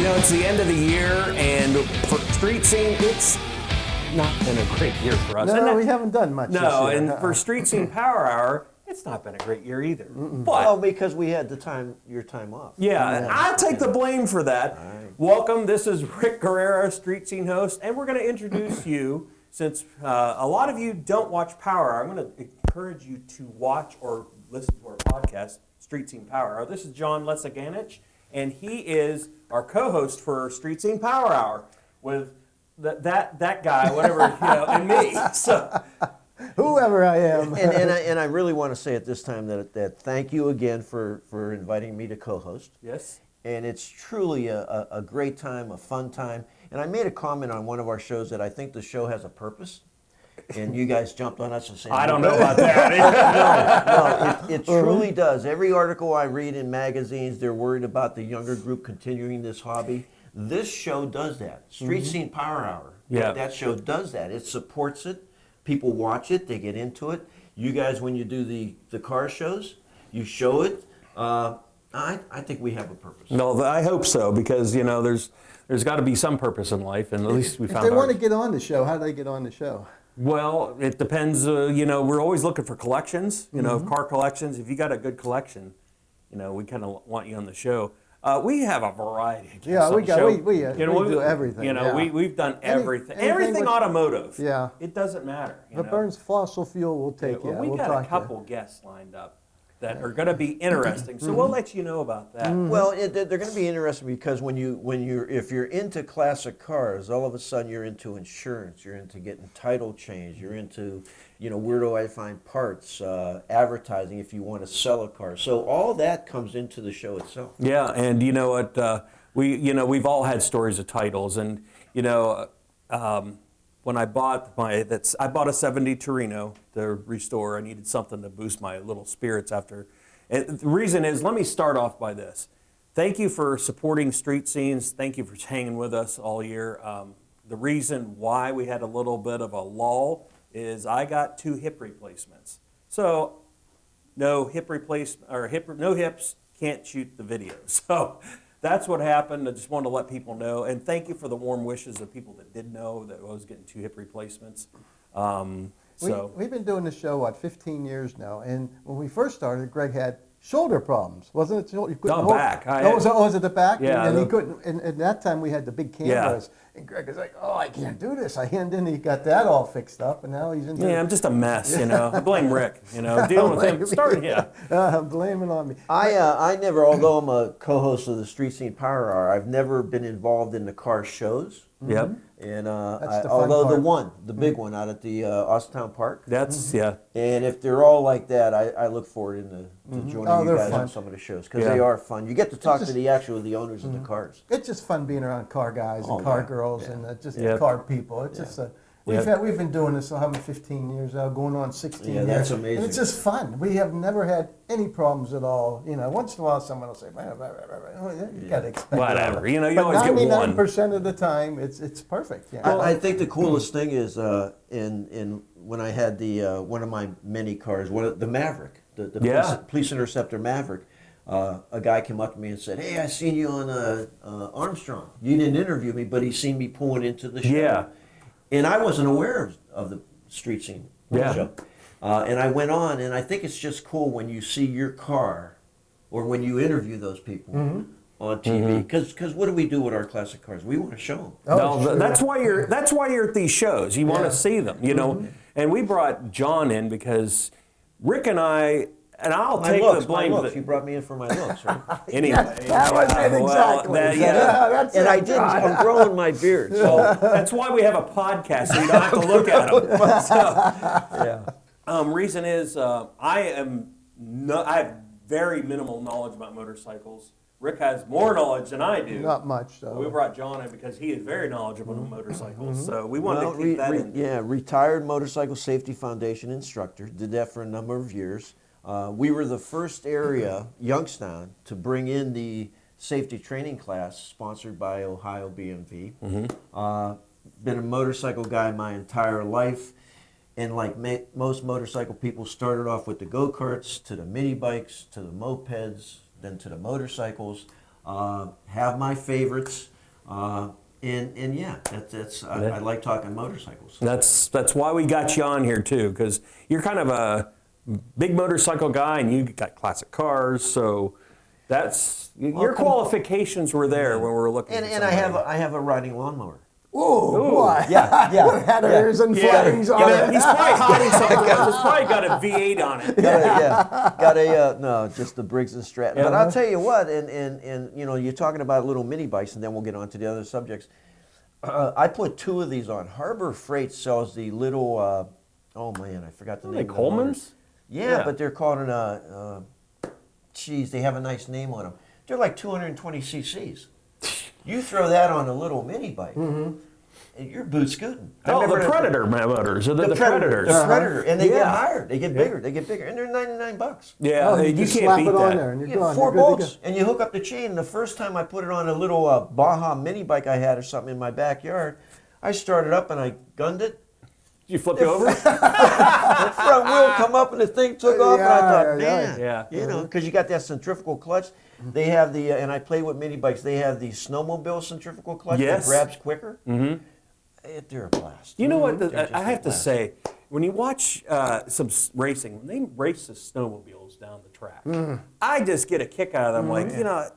It's the end of the year, and for Street Scene, it's not been a great year for us. No, we haven't done much this No, year. and for Street Scene Power Hour, it's not been a great year either. But Well, because we had your time off. yeah, and I take the blame for that. Right. Welcome, this is Rick Guerrero, Street Scene host, and we're going to introduce you, since a lot of you don't watch Power Hour. I'm going to encourage you to watch or listen to our podcast, Street Scene Power Hour. This is John Lesaganich, and he is our co-host for Street Scene Power Hour with that guy, whatever, and me. So, Whoever I am. And I really want to say at this time that thank you again for inviting me to co-host. yes. And it's truly a great time, a fun time. And I made a comment on one of our shows that I think the show has a purpose. And you guys jumped on us and said, I don't know about that. No, it truly does. Every article I read in magazines, they're worried about the younger group continuing this hobby. This show does that. Street Scene Power Hour. Yeah. That show does that. It supports it. People watch it. They get into it. You guys, when you do the car shows, you show it. I think we have a purpose. No, I hope so, because there's got to be some purpose in life, and at least we If found they want ours. to get on the show, how do they get on the show? Well, it depends. We're always looking for collections. Car collections. If you got a good collection, we kind of want you on the show. We have a variety of guests Yeah, on we the got show. we do everything. We've done everything. anything Everything with- automotive. Yeah. It doesn't matter. If it burns fossil fuel, we'll take Well, it. we We'll got talk a to couple guests lined up that are going to be interesting. So we'll let you know about that. Well, they're going to be interesting because if you're into classic cars, all of a sudden you're into insurance, you're into getting title changed, you're into, where do I find parts, advertising if you want to sell a car. So all that comes into the show itself. Yeah, and you know what? We've all had stories of titles, and when I bought I bought a '70 Torino to restore. I needed something to boost my little spirits after. And the reason is, let me start off by this. Thank you for supporting Street Scenes. Thank you for hanging with us all year. The reason why we had a little bit of a lull is I got 2 hip replacements. So no hip replacement or no hips, can't shoot the video. So that's what happened. I just wanted to let people know, and thank you for the warm wishes of people that did know that I was getting 2 hip replacements. We've been doing this show, 15 years now, and when we first started, Greg had shoulder problems, wasn't it? Back. Was it the back? Yeah. And he couldn't. And at that time, we had the big cameras, and Greg was like, "Oh, I can't do this." And then he got that all fixed up, and now he's into. Yeah, I'm just a mess. I blame Rick. Dealing with him. Starting, yeah. Blame it on me. I never, although I'm a co-host of the Street Scene Power Hour, I've never been involved in the car shows. Yep. And That's the fun although part. the big one out at the Austintown Park. That's yeah. And if they're all like that, I look forward to joining you they're guys fun. on some of the shows because they are fun. You get to talk to the owners of the cars. It's just fun being around car guys and Oh, car yeah. girls Yeah. and just Yep. car people. It's just we've been doing this. Having 15 years now, going on 16 Yeah, years. that's amazing. And it's just fun. We have never had any problems at all. Once in a while someone will say, blah, blah, blah, blah, blah. You got to expect Whatever. it. You But always get one. 99% of the time, it's perfect. Yeah. I think the coolest thing is in when I had the one of my mini cars, the Maverick, the police interceptor Maverick. A guy came up to me and said, "Hey, I seen you on Armstrong. You didn't interview me, but he seen me pulling into the show." Yeah. And I wasn't aware of the Street Scene Yeah. show. And I went on, and I think it's just cool when you see your car or when you interview those people on TV. Because what do we do with our classic cars? We want to show them. Oh, sure. That's why you're at these shows. You want to see them, And we brought John in because Rick and I, and I'll take the blame. My looks. You brought me in for my looks, right? Anyway, that was it exactly. That's And it, I didn't. John. I'm growing my beard. So that's why we have a podcast, so you don't have to look at them. yeah. Reason is I have very minimal knowledge about motorcycles. Rick has more knowledge than I do. Not much, though. We brought John in because he is very knowledgeable on motorcycles, so we wanted to keep that in. Yeah, retired Motorcycle Safety Foundation instructor. Did that for a number of years. We were the first area, Youngstown, to bring in the safety training class sponsored by Ohio BMV. Been a motorcycle guy my entire life. And like most motorcycle people, started off with the go-karts, to the mini bikes, to the mopeds, then to the motorcycles. Have my favorites. And yeah, I like talking motorcycles. That's why we got you on here too, because you're kind of a big motorcycle guy, and you got classic cars, so that's your qualifications were there when we were looking. And I have a riding lawnmower. Whoa, boy. Yeah. Headers and flames on it. He's probably hiding something else. It's probably got a V8 on it. No, just the Briggs and Stratton. But I'll tell you what, and you know, you're talking about little mini bikes, and then we'll get on to the other subjects. I put 2 of these on. Harbor Freight sells the little, oh man, I forgot the name. Are they Coleman's? Yeah, but they're called they have a nice name on them. They're like 220 cc's. You throw that on a little mini bike, and you're boot scooting. Oh, the Predator motors, or the Predators. The Predator, and they get higher, they get bigger, and they're $99. Yeah, you just can't slap beat it on that. there and you're You get gone. 4 You're good to bolts, and you hook up the chain. And the first time I put it on a little Baja mini bike I had or something in my backyard, I started up and I gunned it. Did you flip it over? The front wheel come up and the thing took off, and I thought, man, Yeah. you know, because you got that centrifugal clutch. They have the, and I play with mini bikes. They have the snowmobile centrifugal clutch that grabs quicker. Mm-hmm. They're a blast. You know what? They're just I a have to blast. say, when you watch some racing, when they race the snowmobiles down the track, I just get a kick out of them. Like, you know,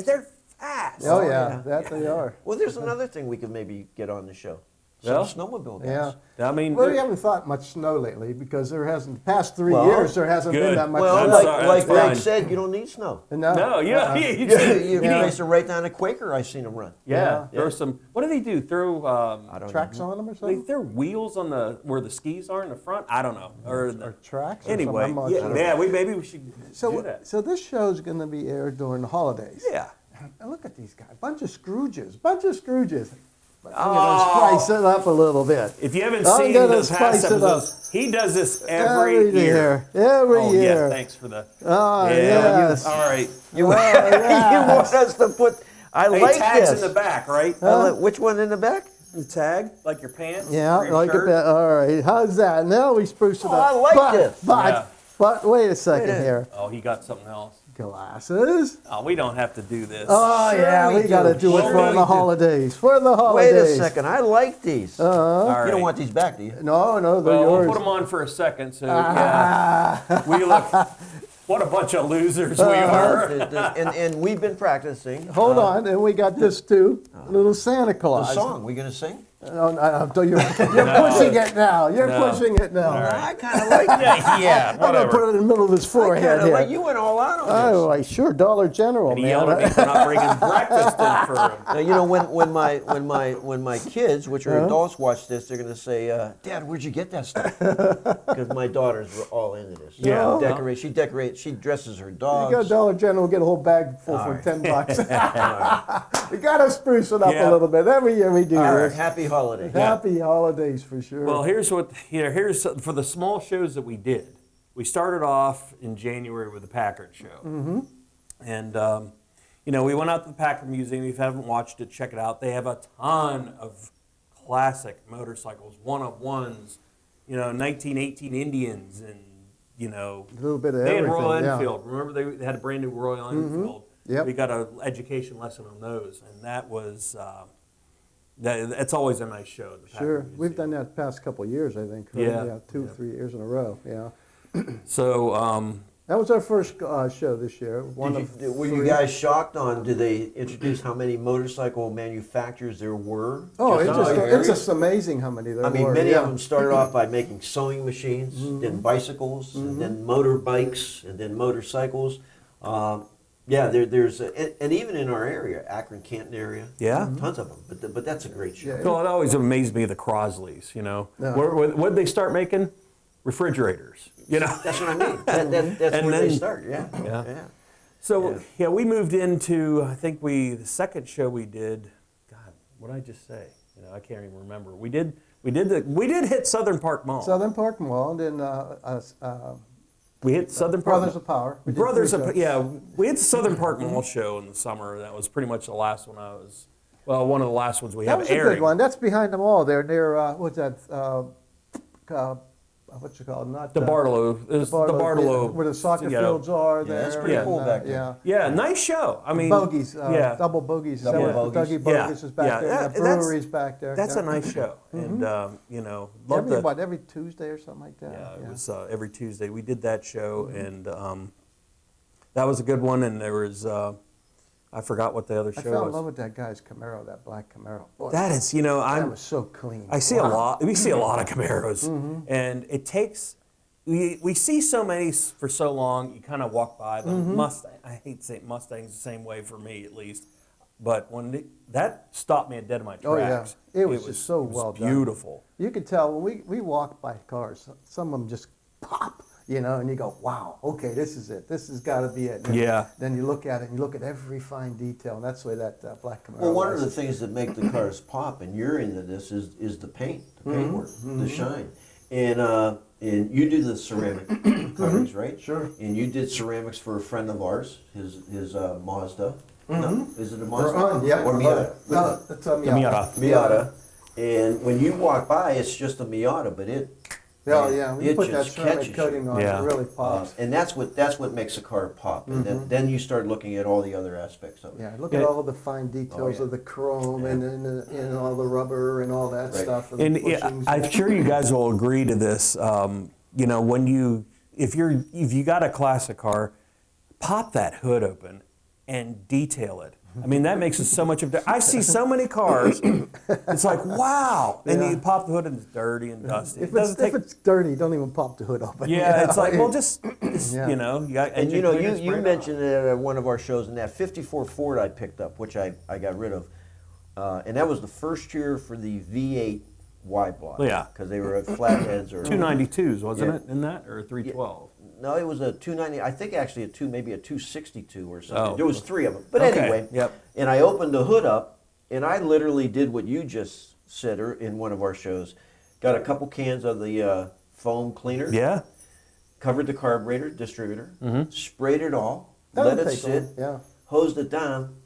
they're fast. Oh, yeah, that they are. Well, there's another thing we could maybe get on the show. Well, Some snowmobile guys. Yeah. I mean, Well, we haven't thought much snow lately because there hasn't, the past 3 Well, years, there hasn't been good. that much Well, snow. like that's Greg fine. said, you don't need snow. no, you You can race them right down a Quaker. I seen them run. yeah. Throw some. What do they do? Throw I don't Tracks know. on them or they something? throw wheels on the where the skis are in the front. I don't know. Or Tracks or anyway, something? I'm not sure. yeah. Maybe we should do So, that. so this show's going to be aired during the holidays. Yeah. And look at these guys, bunch of Scrooges. But I'm Oh. going to spice it up a little bit. If you haven't I'm seen gonna the past spice it up. episodes, he does this every year. Every Oh year. yeah. Thanks for the. Oh, yeah. yes. All right. You, yes. you want us to put? I Hey, like tags this. in the back, right? Which one in the back? The tag, like your pants. Yeah, or your like shirt. that. All right, how's that? Now we spruce it Oh, up. I like this. But wait a second Wait a- here. Oh, he got something else. Glasses. Oh, we don't have to do this. Oh Sure yeah, we we got to do. do it Sure for we the do. holidays. For the Wait holidays. a second. I like these. All right. You don't want these back, do you? No, they're Well, yours. we'll put them on for a second. So yeah, we look. What a bunch of losers we are. And we've been practicing. Hold on, and we got this too. Little Santa The Claus. song. We gonna sing? No, you're pushing it now. You're No. pushing it now. I kind of like that. Yeah, I'm gonna whatever. put it in the middle of his I forehead kind of here. like you went all out on this. Oh, I sure, Dollar General, And he yelled at me man. for not bringing breakfast in for him. Now, you know, when my kids, which are adults, watch this, they're gonna say, "Dad, where'd you get that stuff?" Because my daughters were all into this. Yeah. She dresses her You dogs. go to Dollar General, get a whole bag full All for right. $10. We gotta spruce it up Yeah. a little bit. Every year we do All right, this. happy holiday. Happy holidays for sure. Well, here's for the small shows that we did. We started off in January with the Packard show, and you know, we went out to the Packard Museum. If you haven't watched it, check it out. They have a ton of classic motorcycles, one of ones, you know, 1918 Indians, and you know, A little bit of they had everything, Royal yeah. Enfield. Remember they had a brand new Royal Enfield. Yep. We got an education lesson on those, and that was. It's always a nice show. The Packard Sure. Museum. We've done that the past couple of years, I think. right? Yeah. 2 or 3 years in a row. Yeah. So. That was our first show this year. One of Were you three. guys shocked on? Did they introduce how many motorcycle manufacturers there were? Oh, just it's in just, our it's area? just amazing how many there I mean, were. many yeah. of them started off by making sewing machines, then bicycles, and then motorbikes, and then motorcycles. Yeah, there's and even in our area, Akron, Canton area, Yeah. tons of them. But that's a great show. Yeah. Well, it always amazed me, the Crosleys, you know. Yeah. What did they start making? Refrigerators, you know. That's what I mean. That's And where they then- start. Yeah. Yeah. So, yeah, we moved into, I think the second show we did, God, what did I just say? You know, I can't even remember. We did hit Southern Park Mall. Southern Park Mall, and then We hit Southern Park Brothers of Power. We did Brothers three of, shows. yeah, we hit the Southern Park Mall show in the summer. That was pretty much the last one one of the last ones we That have was airing. a good one. That's behind the mall there near, what's that? what you call it, not The Barlow, is the Barlow, where the soccer you know. fields are Yeah, there. that's pretty cool back there. Yeah. Yeah, nice show. I mean, Bogies, yeah. double bogies. Double Yeah. bogies. Dougie Bogies is back Yeah, there. that- The brewery's back there. That's yeah. a nice show, and you know, love Every Tuesday or something like that. Yeah, it was every Tuesday. We did that show, and that was a good one. And there was, I forgot what the other I show fell in was. love with that guy's Camaro, that black Camaro. Boy, That is, you know, that I'm. was so clean. I see a lot. We see a lot of Camaros, and it takes. We see so many for so long. You kind of walk by them. Mustang. I hate saying Mustang's the same way for me, at least. But when that stopped me dead in my Oh, yeah. tracks. It was just so it was well done. beautiful. You could tell when we walk by cars, some of them just pop, you know, and you go, wow, okay, this is it. This has got to be it. And Yeah. Then you look at it and you look at every fine detail, and that's the way that black Camaro Well, one was. of the things that make the cars pop, and you're into this, is the paint, the paintwork, the shine. And you do the ceramic coverings, right? Sure. And you did ceramics for a friend of ours, his Mazda. No, is it a Mazda? Yeah. Or Miata? No, that's a The Miata. Miata. And when you walk by, it's just a Miata, but it Yeah, we it put that just ceramic catches you. coating on Yeah. it. It really pops. and that's what makes a car pop. And then you start looking at all the other aspects of it. Yeah, look Yeah. at all the fine details yeah. of the chrome and all the rubber and all that Right. stuff. And the bushings. I'm sure you guys will agree to this. You know, when if you got a classic car, pop that hood open and detail it. I mean, that makes it so much of. I see so many cars. It's like wow, and Yeah. you pop the hood and it's dirty and dusty. If It doesn't take. if it's dirty, don't even pop the hood open. Yeah, it's like well, Yeah. just Yeah. you know, you got. And engine you know, cleaner, spray you it mentioned it at one of our shows, and that 54 Ford I picked up, which I got rid of, and that was the first year for the V8 wide block. Yeah. Because they were at flatheads or 292s, wasn't Yeah. it? In that or 312? No, it was a 290. I think actually maybe a 262 or something. Oh. There was three of them. But Okay, anyway, yep. And I opened the hood up, and I literally did what you just said in one of our shows. Got a couple cans of the foam cleaner. Yeah. Covered the carburetor distributor. Mm-hmm. Sprayed it all. That'll let it take sit. long, yeah. Hosed it down.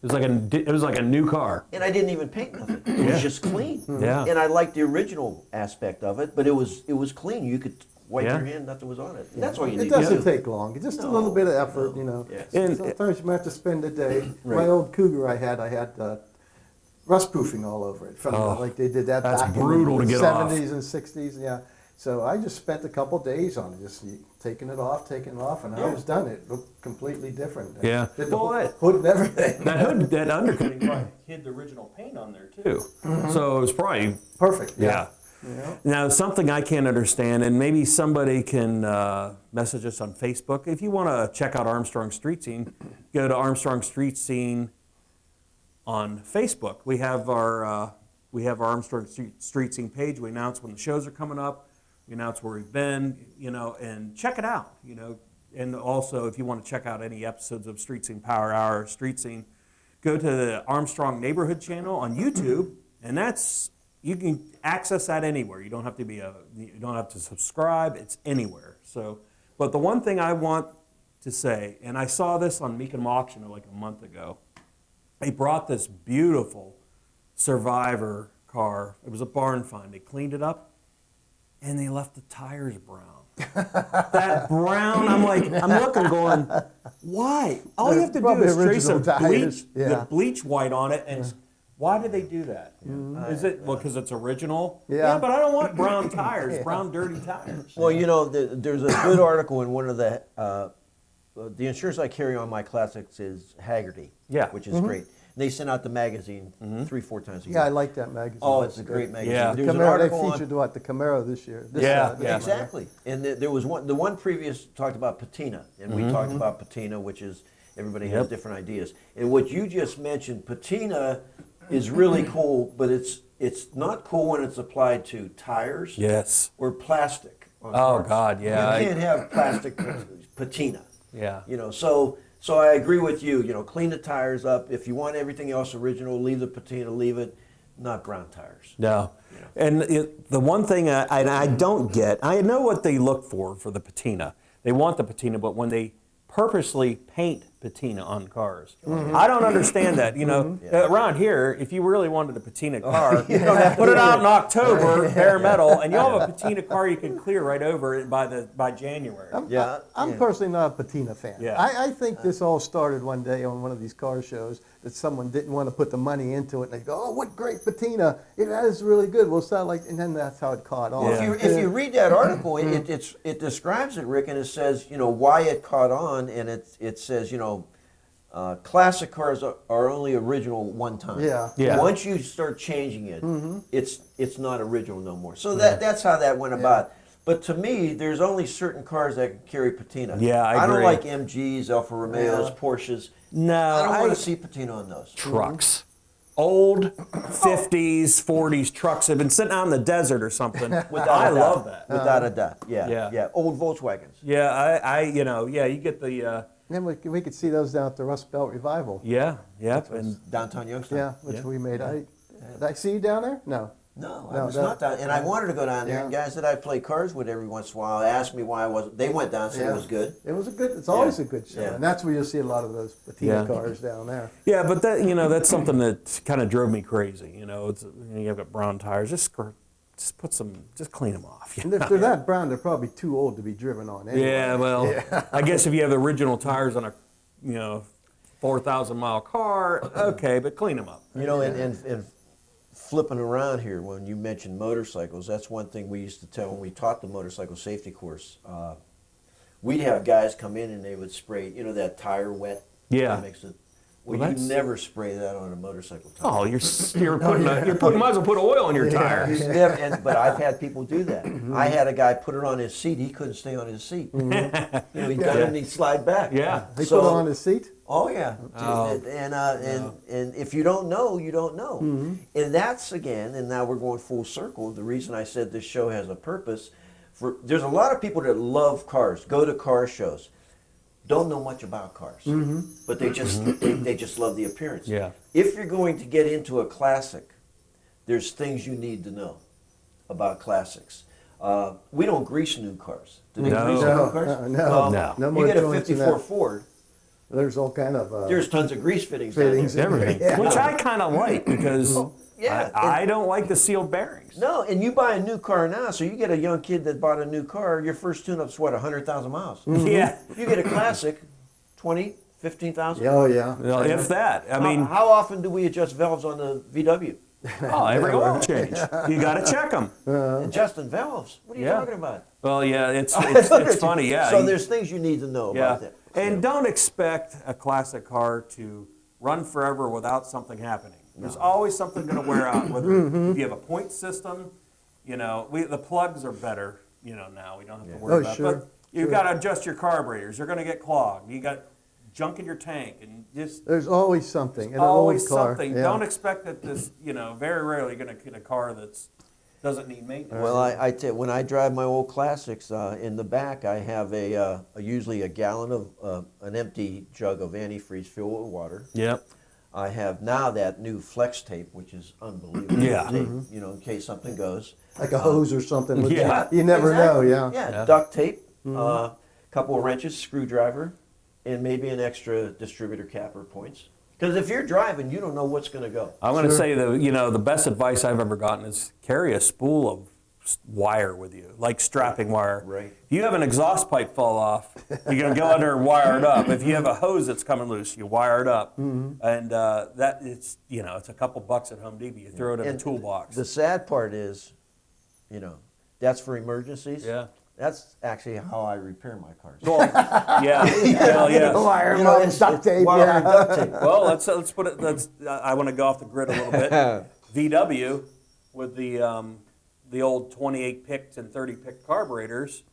It was like a new car. And I didn't even paint nothing. It Yeah. was just clean. Yeah. And I liked the original aspect of it, but it was clean. You could wipe Yeah. your hand, nothing was on it. And that's all you It need doesn't to do. take long. It's just a No, little bit of effort, no. you know. Yes. And- Sometimes you might have to spend a day. Right. My old Cougar I had rust proofing all over it. From Oh, like they did that that's back brutal in to the get off. 70s and 60s. Yeah. So I just spent a couple days on it, just taking it off, and I was done. It looked completely different. Yeah. Did the Well, that- hood and everything. That hood, that undercutting probably hid the original paint on there too. So it was probably Perfect. yeah. Yeah. Now, something I can't understand, and maybe somebody can message us on Facebook. If you want to check out Armstrong Street Scene, go to Armstrong Street Scene on Facebook. We have our Armstrong Street Scene page. We announce when the shows are coming up. We announce where we've been, you know, and check it out, you know. And also, if you want to check out any episodes of Street Scene Power Hour or Street Scene, go to the Armstrong Neighborhood channel on YouTube, and you can access that anywhere. You don't have to you don't have to subscribe. It's anywhere. So, but the one thing I want to say, and I saw this on Meekum Auction like a month ago. They brought this beautiful Survivor car. It was a barn find. They cleaned it up, and they left the tires brown. That brown, I'm looking, going, why? All you have to do Probably is trace some original bleach, tires. the Yeah. bleach white on it, and why did they do that? Is it well because it's original? Yeah. but I don't want brown tires, brown dirty tires. Well, you know, there's a good article in one of the insurance I carry on my classics is Haggerty, Yeah. which is great. They send out the magazine 3-4 times a year. Yeah, I like that magazine. Oh, That's it's a good. great magazine. Yeah. There's an Camaro, article they on featured the Camaro this year. Yeah, yeah. exactly, and there was the one previous talked about patina, and we talked about patina, which is everybody has Yep. different ideas. And what you just mentioned, patina, is really cool, but it's not cool when it's applied to tires Yes. or plastic. On Oh, cars. God, yeah. You can't have plastic patina. Yeah. You know, so I agree with you. You know, clean the tires up. If you want everything else original, leave the patina, leave it. Not brown tires. No. And the one thing I don't get, I know what they look for the patina. They want the patina, but when they purposely paint patina on cars. I don't understand that. You know, around here, if you really wanted a patina car, put it out in October, bare metal, and you'll have a patina car you can clear right over it by January. I'm personally not a patina fan. Yeah. I think this all started one day on one of these car shows that someone didn't want to put the money into it. And they go, oh, what great patina. That is really good. Well, it's not like, and then that's how it caught on. Yeah. If you read that article, it describes it, Rick, and it says, you know, why it caught on, and it says, you know, classic cars are only original one time. Yeah. Yeah. Once you start changing it, it's not original no more. So that's how that went about. But to me, there's only certain cars that can carry patina. Yeah, I don't agree. like MGs, Alfa Romeos, Porsches. No, I don't want to see patina on those. trucks. Old 50s, 40s trucks have been sitting out in the desert or something. I love that. Without a doubt. Yeah. Yeah. Old Volkswagens. Yeah, you get the, Then we could see those down at the Rust Belt Revival. and Downtown Youngstown. Yeah, which Yeah. we made. Did I see you down there? No. No, I No, was that- not down. And I wanted to go down there. Yeah. And guys that I play cards with every once in a while asked me why I wasn't. They went down, said it was good. It was a good. It's always a good show, Yeah. and that's where you'll see a lot of those patina Yeah. cars down there. yeah, but that's something that kind of drove me crazy. You know, you've got brown tires, just clean them off. And if they're that brown, they're probably too old to be driven on. Anyway. Yeah, well, I guess if you have the original tires on a 4,000-mile car, okay, but clean them up. You know, and flipping around here, when you mentioned motorcycles, that's one thing we used to tell when we taught the motorcycle safety course. We'd have guys come in and they would spray, you know, that tire wet. Yeah. That makes it. Well, Well, you that's- never spray that on a motorcycle tire. Oh, might as well put oil on your tires. But I've had people do that. I had a guy put it on his seat. He couldn't stay on his seat. You know, he'd get it and he'd slide back. Yeah. They put it on his seat. Oh yeah, and if you don't know, you don't know, and that's again. And now we're going full circle. The reason I said this show has a purpose, there's a lot of people that love cars, go to car shows, don't know much about cars, but they just love the appearance. Yeah. If you're going to get into a classic, there's things you need to know about classics. We don't grease new cars. Do they No. grease No, new cars? no. No. No You more get a joints in 54 that. Ford. There's all kind of There's tons of grease fittings. down fittings. there. Everything, Yeah. which I kind of like because Yeah, I don't like the sealed bearings. No, and you buy a new car now, so you get a young kid that bought a new car, your first tune-up's what, 100,000 miles? Yeah, You get a classic, 20, 15,000? Oh yeah. well, if that. I mean, how often do we adjust valves on the VW? every oil change, you got to check them. Adjusting valves? What are you Yeah. talking about? Well, yeah, it's funny. Yeah, So there's things you need to know about that. And don't expect a classic car to run forever without something happening. There's always something going to wear out. Whether if you have a point system, the plugs are better. Now we don't have to worry about. Sure. But you've got to adjust your carburetors. They're going to get clogged. You got junk in your tank, and just There's always something in an always old car. something. Yeah. Don't expect that this. Very rarely you're going to get a car that's doesn't need maintenance. Well, when I drive my old classics, in the back I have usually a gallon of an empty jug of antifreeze filled with water. Yep. I have now that new flex tape, which is unbelievable. Yeah. Tape, in case something goes. Like a hose or something. with Yeah. You never know. Yeah. Yeah, duct tape, couple of wrenches, screwdriver, and maybe an extra distributor cap or points. Because if you're driving, you don't know what's going to go. I'm going to say the best advice I've ever gotten is carry a spool of wire with you, like strapping wire. Right. If you have an exhaust pipe fall off, you're going to go under and wire it up. If you have a hose that's coming loose, you wire it up. And that it's it's a couple bucks at Home Depot. You throw it in a toolbox. The sad part is, that's for emergencies. Yeah. That's actually how I repair my cars. Well, yeah. Wire, It's duct tape. wire Yeah. and duct tape. Well, let's put it. I want to go off the grid a little bit. VW with the old 28 picked and 30 picked carburetors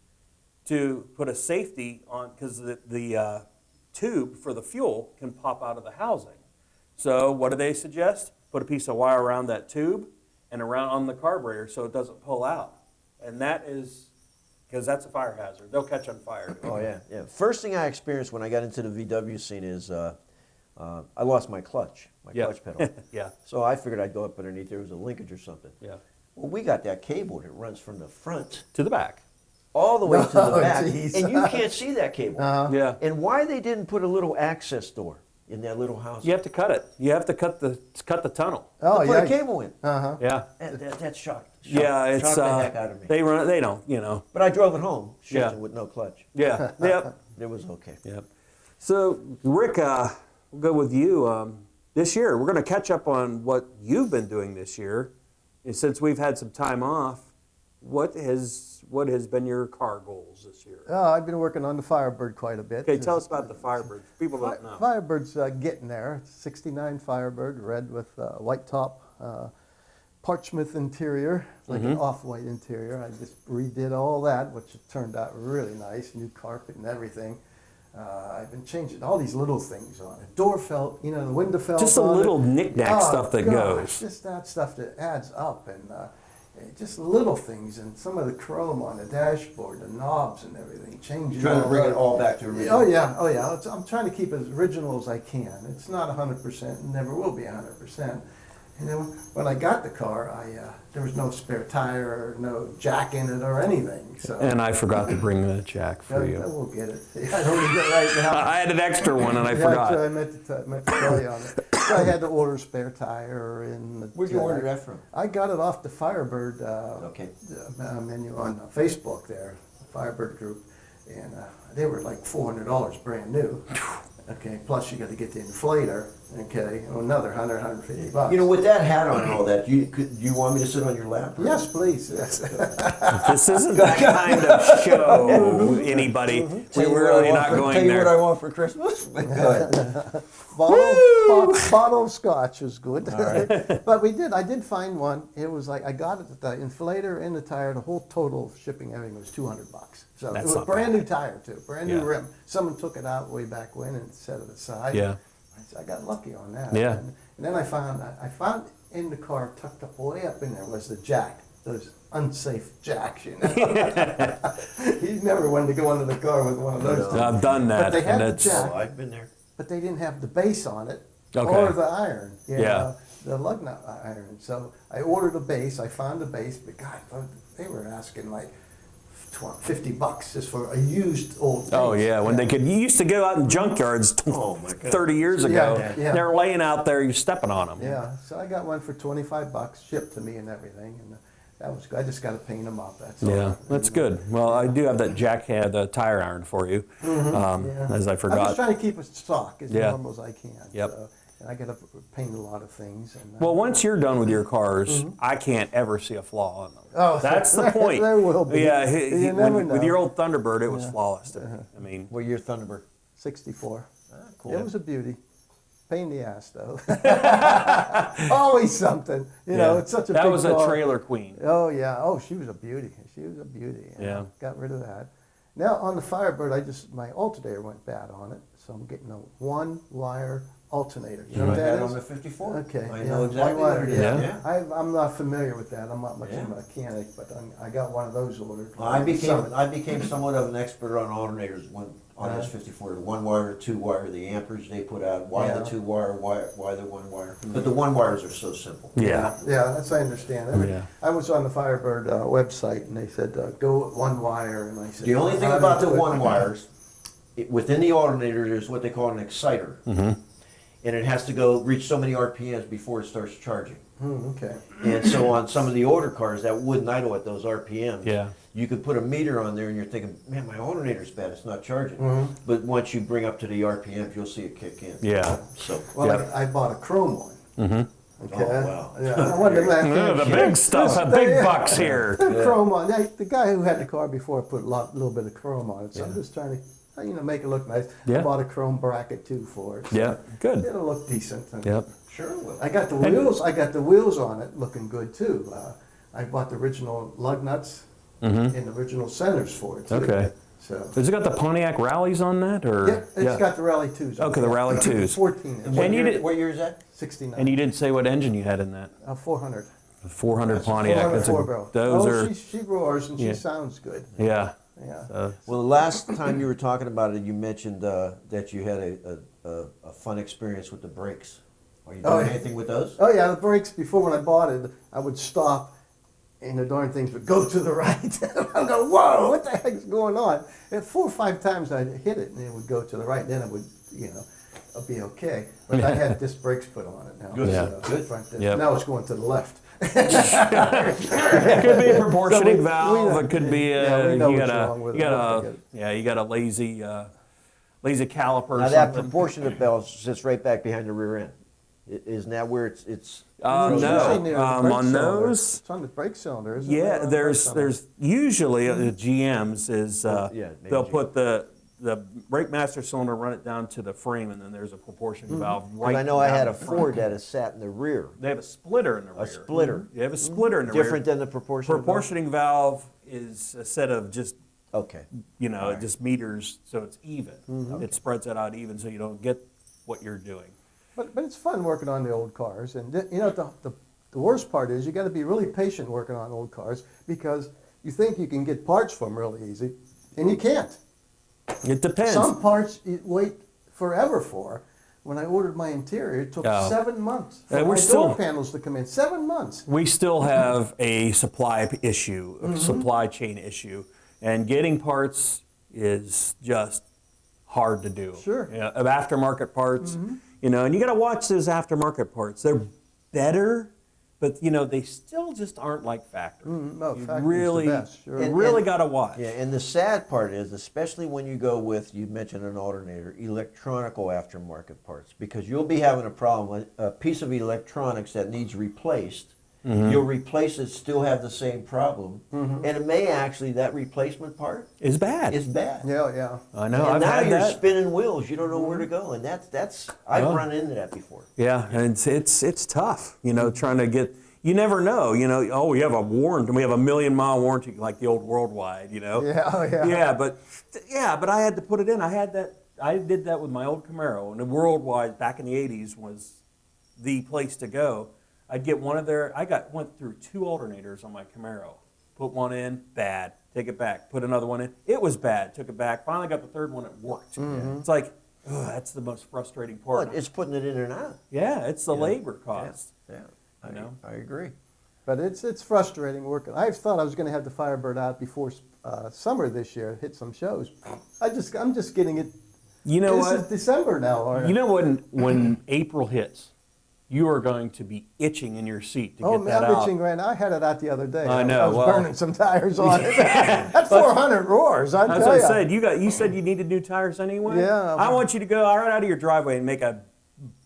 to put a safety on because the tube for the fuel can pop out of the housing. So what do they suggest? Put a piece of wire around that tube and around on the carburetor so it doesn't pull out. And that is because that's a fire hazard. They'll catch on fire. Oh yeah. First thing I experienced when I got into the VW scene is I lost my clutch pedal. Yeah. So I figured I'd go up underneath there was a linkage or something. Yeah. Well, we got that cable that runs from the front To the back. all the way to the Oh, back, geez. and you can't see that cable. Yeah. And why they didn't put a little access door in that little house? You have to cut it. You have to cut the tunnel. Oh, Put yeah. a cable in. Yeah. That shocked. Yeah, it's shocked the heck out of me. they don't, you know. But I drove it home, shifting Yeah. with no clutch. Yeah. Yep. It was okay. Yep. So, Rick, we'll go with you. This year, we're going to catch up on what you've been doing this year. And since we've had some time off, what has been your car goals this year? I've been working on the Firebird quite a bit. Okay, tell us about the Firebird. People don't know. Firebird's getting there. It's 69 Firebird, red with white top, parchment interior, like an off-white interior. I just redid all that, which turned out really nice. New carpet and everything. I've been changing all these little things on it. Door felt, the window felt. Just the on little it. knick-knack stuff that gosh, goes. Just that stuff that adds up, and just little things, and some of the chrome on the dashboard, the knobs and everything, changing. Trying to bring it all back to original. Oh yeah. I'm trying to keep it as original as I can. It's not 100%, and never will be 100%. And then when I got the car, there was no spare tire or no jack in it or anything. So And I forgot to bring the jack for I you. will get it. I don't need it right now. I had an extra one and I Yeah, forgot. I meant to tell you on it. So I had to order a spare tire and. Where'd you order that from? I got it off the Firebird Okay. menu on Facebook there, the Firebird group, and they were like $400 brand new. Okay, plus you got to get the inflator. Okay, another $150. You know, with that hat on and all that, you want me to sit on your lap? Yes, please. Yes. This isn't that kind of show, anybody. We're really not going Tell you what I there. want for Christmas? Go ahead. Bottle of scotch is good. But I did find one. It was like, I got it, the inflator and the tire, the whole total shipping, everything was $200. So That's it was a not brand bad. new tire too, brand new Yeah. rim. Someone took it out way back when and set it aside. Yeah. I got lucky on that. Yeah. And then I found in the car, tucked up way up in there, was the jack. Those unsafe jacks, you never wanted to go into the car with one of those. I've done But that. they had And the it's, jack. Oh, I've been there. But they didn't have the base on it Okay. or the iron. Yeah. The lug nut iron. So I ordered a base. I found a base, but God, they were asking like $50 just for a used old base. oh, yeah. When you used to go out in junkyards Oh, my God. 30 years ago. Yeah. They're laying out there, you're stepping on them. Yeah, so I got one for $25 shipped to me and everything, and that was good. I just got to paint them up. That's all. Yeah, that's good. Well, I do have that the tire iron for you, Yeah. as I I'm forgot. just trying to keep it stock as Yeah. normal as I can. Yep. So, and I got to paint a lot of things. And, Well, once you're done with your cars, I can't ever see a flaw on them. Oh, That's the point. there will be. Yeah, You never with know. your old Thunderbird, it was flawless to me. I mean, What year Thunderbird? 64. Cool. It was a beauty. Pain in the ass, though. Always something. You know, yeah. it's such a that big was car. a trailer queen. Oh, yeah. Oh, she was a beauty. She was a beauty. And Yeah. I got rid of that. Now, on the Firebird, my alternator went bad on it, so I'm getting a one-wire alternator. You know what that on is? the 54. Okay. I yeah, know exactly one-wire, what it is. Yeah. I'm not familiar with that. I'm not much Yeah. of a mechanic, but I got one of those ordered. Well, I Some- became somewhat of an expert on alternators on this 54. The one wire, two wire, the amperage they put out, why Yeah. the two wire, why the one wire. But the one wires are so simple. Yeah. Yeah, that's I understand. I mean, Yeah. I was on the Firebird website, and they said go with one wire, and I said The only thing how do about you the do it? one wires, within the alternator, there's what they call an exciter. Mm-hmm. And it has to go reach so many RPMs before it starts charging. Okay. And so on some of the older cars that wouldn't idle at those RPMs, Yeah. you could put a meter on there and you're thinking, man, my alternator's bad, it's not charging. Mm-hmm. But once you bring up to the RPMs, you'll see it kick in. Yeah. So, Well, Yep. I bought a chrome one. Mm-hmm. Okay. Oh, wow. Yeah, I wanted that. The big stuff, the big bucks here. The chrome on. The guy who had the car before put a little bit of chrome on it, so I'm just trying to, make it look nice. Yeah. I bought a chrome bracket too for it. So Yeah, good. It'll look decent. And Yep. sure it will. I got the wheels. I got the wheels on it, looking good too. I bought the original lug nuts and the original centers for it too. Okay. So. Has it got the Pontiac rallies on that, or? Yeah, it's got the Rally 2s. on Okay, it. the Rally 2s. 14 inch. And you did- What year is that? 69. And you didn't say what engine you had in that. 400. The 400 Pontiac. 400 That's four-barrel. those are. She roars and Yeah. she sounds good. Yeah. Yeah. Well, the last time you were talking about it, you mentioned that you had a fun experience with the brakes. Are you doing Oh, yeah. anything with those? Oh yeah, the brakes before when I bought it, I would stop and the darn things would go to the right. I'm going, whoa, what the heck's going on? And 4 or 5 times I'd hit it, and it would go to the right. Then it would, I'll be okay. But I had disc brakes put on it now. Good. Yeah. Good. Front disc. Yep. Now it's going to the left. It could be a proportioning So valve. It could be we know you what's got wrong with you it. got We'll a you got a lazy caliper or Now that something. proportionate valve sits right back behind the rear end. Isn't that where it's It's usually near the no, brake on cylinder. those. It's on the brake cylinder, isn't it? Yeah, Right on the brake cylinder. there's usually the GMs is yeah, maybe they'll GM. put the brake master cylinder, run it down to the frame, and then there's a proportioning valve right. Because I know I down had a the front. Ford that has sat in the rear. They have a splitter in the rear. A splitter. They have a splitter in the Different rear. than the proportionate valve? Proportioning valve is a set of just Okay. it just meters so it's even. It spreads it out even so you don't get what you're doing. But it's fun working on the old cars, and the worst part is you got to be really patient working on old cars because you think you can get parts for them really easy, and you can't. It depends. Some parts you wait forever for. When I ordered my interior, it took Oh. 7 months for Yeah, my we're still- door panels to come in. 7 months. We still have a supply issue, a supply chain issue, and getting parts is just hard to do. Sure. Of aftermarket parts, and you got to watch those aftermarket parts. They're better, but they still just aren't like factory. No, You factory's really, the best. Sure. you really got to watch. Yeah, and the sad part is, especially when you go with, you mentioned an alternator, electronical aftermarket parts, because you'll be having a problem with a piece of electronics that needs replaced. You'll replace it, still have the same problem, and it may actually, that replacement part It's bad. is bad. Yeah. I know. And I've now had you're that. spinning wheels. You don't know where to go, and that's I've run into that before. Yeah, and it's tough, trying to get. You never know, Oh, we have a warranty. We have a 1,000,000-mile warranty, like the old Worldwide, Yeah. Yeah, but I had to put it in. I had that. I did that with my old Camaro, and the Worldwide back in the '80s was the place to go. I'd get one of their. Went through 2 alternators on my Camaro. Put one in, bad. Take it back. Put another one in. It was bad. Took it back. Finally got the third one. It worked. It's like, that's the most frustrating part. Well, it's putting it in and out. Yeah, it's the labor cost. Yeah, I agree. But it's frustrating working. I thought I was going to have the Firebird out before summer this year, hit some shows. I'm just getting it. You know This what? is December now. Or, You know when April hits, you are going to be itching in your seat to Oh, get that I'm out. itching right now. I had it out the other day. I know, I was well- burning some tires on it. That's 400 roars, I That's tell what I ya. said. You said you needed new tires anyway. Yeah. I want you to go right out of your driveway and make a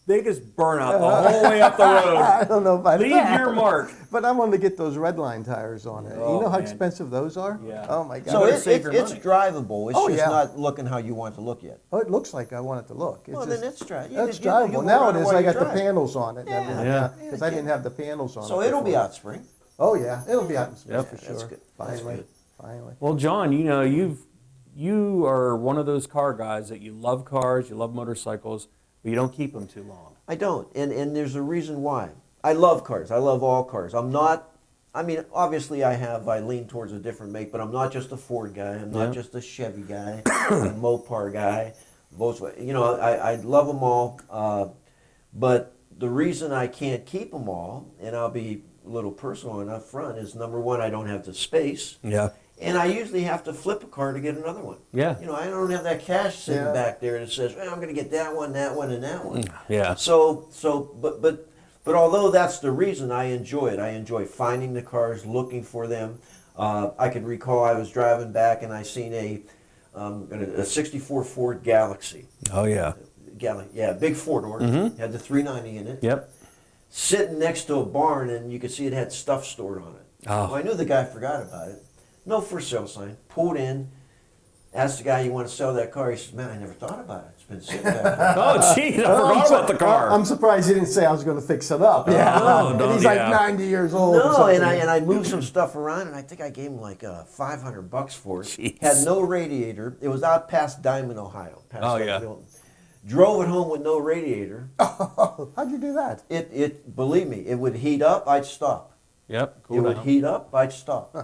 biggest burnout the whole way up the road. I don't know about Leave that. your mark. But I wanted to get those red line tires on it. Oh, you know how man. expensive those are? Yeah. Oh my God. So better it's save your money. drivable. It's Oh, just yeah. not looking how you want it to look yet. Oh, it looks like I want it to look. It's Well, just, then it's drivable. That's drivable. Now it is. I got the panels on it. Yeah. Because I didn't have the panels on it. So it'll be before. out spring. Oh yeah, it'll be out in spring Yep. for Yeah, sure. that's good. That's Finally, good. finally. Well, John, you are one of those car guys that you love cars, you love motorcycles, but you don't keep them too long. I don't, and there's a reason why. I love cars. I love all cars. I'm not. I mean, obviously, I lean towards a different make, but I'm not just a Ford guy. I'm not Yeah. just a Chevy guy, a Mopar guy, Volkswagen. I love them all. But the reason I can't keep them all, and I'll be a little personal and up front, is number one, I don't have the space. Yeah. And I usually have to flip a car to get another one. Yeah. I don't have that cash sitting Yeah. back there that says, I'm going to get that one, and that one. Yeah. But although that's the reason, I enjoy it. I enjoy finding the cars, looking for them. I can recall I was driving back and I seen a 64 Ford Galaxy. Oh yeah. Big four door. Had the 390 in it. Yep. Sitting next to a barn, and you could see it had stuff stored on it. Oh. Well, I knew the guy forgot about it. No for sale sign. Pulled in. Asked the guy, "You want to sell that car?" He says, "Man, I never thought about it. It's been sitting there." Oh, jeez, I forgot about the car. I'm surprised he didn't say I was going to fix it up. Yeah. Oh, And no, he's like yeah. 90 years old. or No, something. and I moved some stuff around, and I think I gave him like $500 for it. Jeez. Had no radiator. It was out past Diamond, Ohio. Past Oh, that yeah. building. Drove it home with no radiator. How'd you do that? It believe me, it would heat up. I'd stop. Yep. It Cool would down. heat up. I'd stop.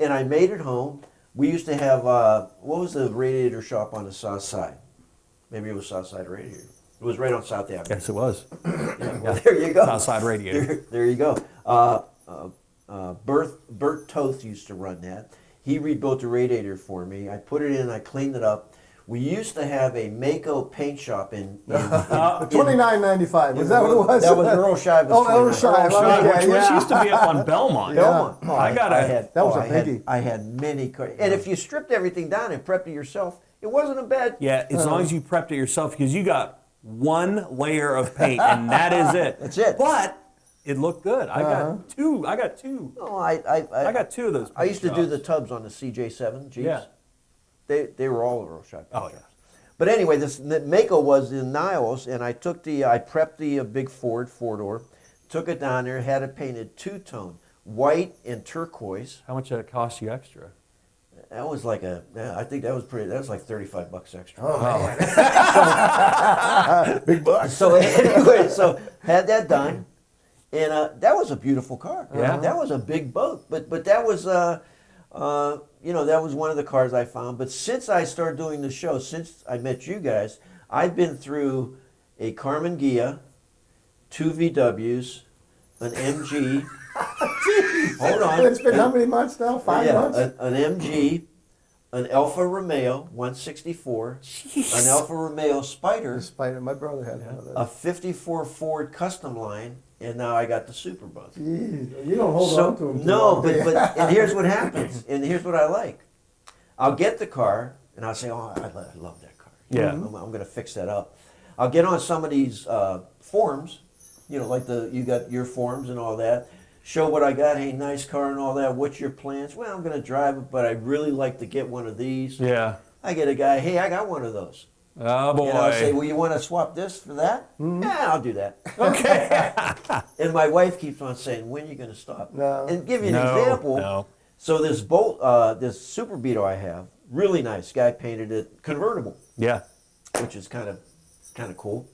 And I made it home. We used to have what was the radiator shop on the south side? Maybe it was Southside Radiator. It was right on South Avenue. Yes, it was. Yeah, well, there you go. Southside Radiator. There you go. Bert Toth used to run that. He rebuilt the radiator for me. I put it in, I cleaned it up. We used to have a Mako paint shop in $29.95. Was that what it was? That was Earl Shive. Oh, Earl Shive. Which used to be up on Belmont. Belmont. Yeah. Oh, I got a- had, that was oh, a biggie. I had many cars. And if you stripped everything down and prepped it yourself, it wasn't a bad. Yeah, as long as you prepped it yourself, because you got one layer of paint and that is it. That's it. But it looked good. I got two. I got two. Oh, I got two of those. I used to do paint the jobs. tubs on the CJ7 Jeeps. Yeah. They were all Earl Shive. Oh yeah. But anyway, the Mako was in Niles, and I prepped the big Ford 4-door, took it down there, had it painted two-tone, white and turquoise. How much did it cost you extra? That was like I think that was like $35 extra. Oh, man. Big bucks. So anyway, so had that done, and that was a beautiful car. Yeah. That was a big boat, but that was that was one of the cars I found. But since I started doing the show, since I met you guys, I've been through a Carmen Ghia, 2 VWs, an MG. Hold on. It's been how many months now? 5 months? An MG, an Alfa Romeo 164, an Alfa Romeo Spider, The Spider. My brother had one of those. a 54 Ford Custom Line, and now I got the Superbug. Jeez, you don't hold on to them. No, but and here's what happens, and here's what I like. I'll get the car, and I'll say, oh, I love that car. Yeah. I'm going to fix that up. I'll get on some of these forums, like you got your forums and all that. Show what I got. Hey, nice car and all that. What's your plans? Well, I'm going to drive it, but I'd really like to get one of these. Yeah. I get a guy, hey, I got one of those. Oh boy. And I'll say, well, you want to swap this for that? Yeah, I'll do that. Okay. And my wife keeps on saying, when are you going to stop? No. And give you an No, example. no. So this this Super Beetle I have, really nice. Guy painted it convertible, Yeah. which is kind of cool.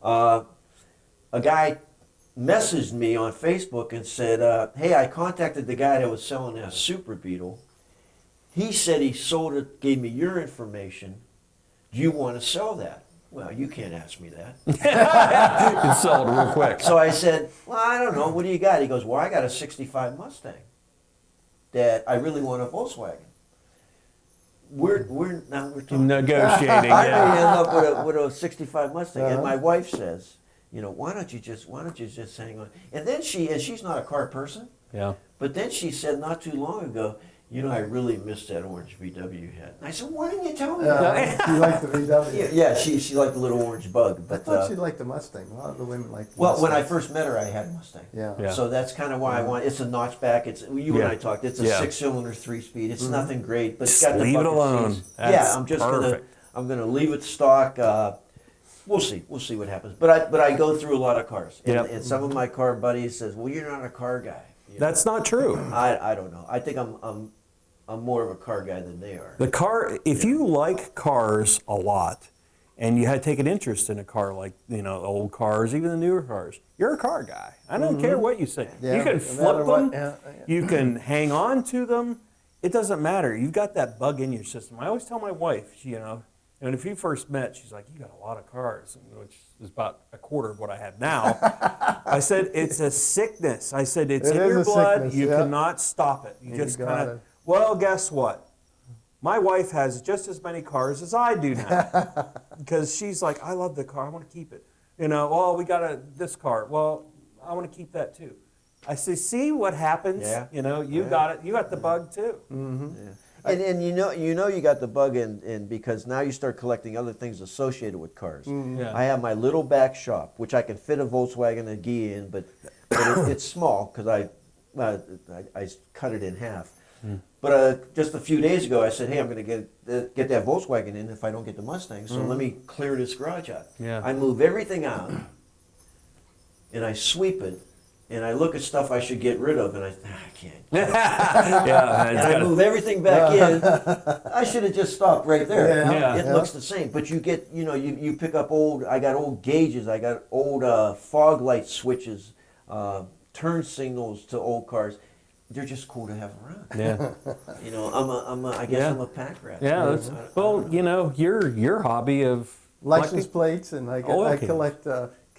A guy messaged me on Facebook and said, hey, I contacted the guy that was selling that Super Beetle. He said he sold it, gave me your information. Do you want to sell that? Well, you can't ask me that. It sold real quick. So I said, well, I don't know. What do you got? He goes, well, I got a 65 Mustang that I really want a Volkswagen. We're talking. Negotiating. I may Yeah. end up with a 65 Mustang, and my wife says, why don't you just hang on? And then she's not a car person, Yeah. but then she said not too long ago, I really missed that orange VW you had. And I said, why didn't you tell me that? You like the VW? Yeah, she liked the little orange bug. I But thought she liked the Mustang. A lot of the women like the well, Mustang. when I first met her, I had a Mustang. Yeah. Yeah. So that's kind of why I want. It's a notchback. It's you and Yeah. I talked. It's a Yeah. 6-cylinder 3-speed. It's nothing great, but it's Just got the leave it bucket alone. seats. That's Yeah, I'm just perfect. gonna leave it stock. We'll see what happens. But I go through a lot of cars, and, Yep. and some of my car buddies says, well, you're not a car guy. That's not true. I don't know. I think I'm more of a car guy than they are. The car, if you like cars a lot and you had taken interest in a car like, old cars, even the newer cars, you're a car guy. I don't care what you say. Yeah, You can no flip matter what, them. yeah. You can hang on to them. It doesn't matter. You've got that bug in your system. I always tell my wife, and if you first met, she's like, you got a lot of cars, which is about a quarter of what I have now. I said, it's a sickness. I said, it's It in is your a blood. sickness, You yeah. cannot stop it. You You just got kind it. of, well, guess what? My wife has just as many cars as I do now. Because she's like, I love the car. I want to keep it. We got this car. Well, I want to keep that too. I say, see what happens? Yeah. You got it. You got the bug too. Yeah. And you got the bug in because now you start collecting other things associated with cars. Yeah. I have my little back shop, which I can fit a Volkswagen and a Ghia in, but it's small because I cut it in half. But just a few days ago, I said, hey, I'm going to get that Volkswagen in if I don't get the Mustang, so let me clear this garage out. Yeah. I move everything out, and I sweep it, and I look at stuff I should get rid of, and I can't. Yeah. And I move everything back in. I should have just stopped right there. Yeah. It looks the same, but you get, you pick up I got old gauges, I got old fog light switches, turn signals to old cars. They're just cool to have around. Yeah. I guess Yeah. I'm a pack rat. Yeah. Your hobby of License plates, and I Oil I cans. collect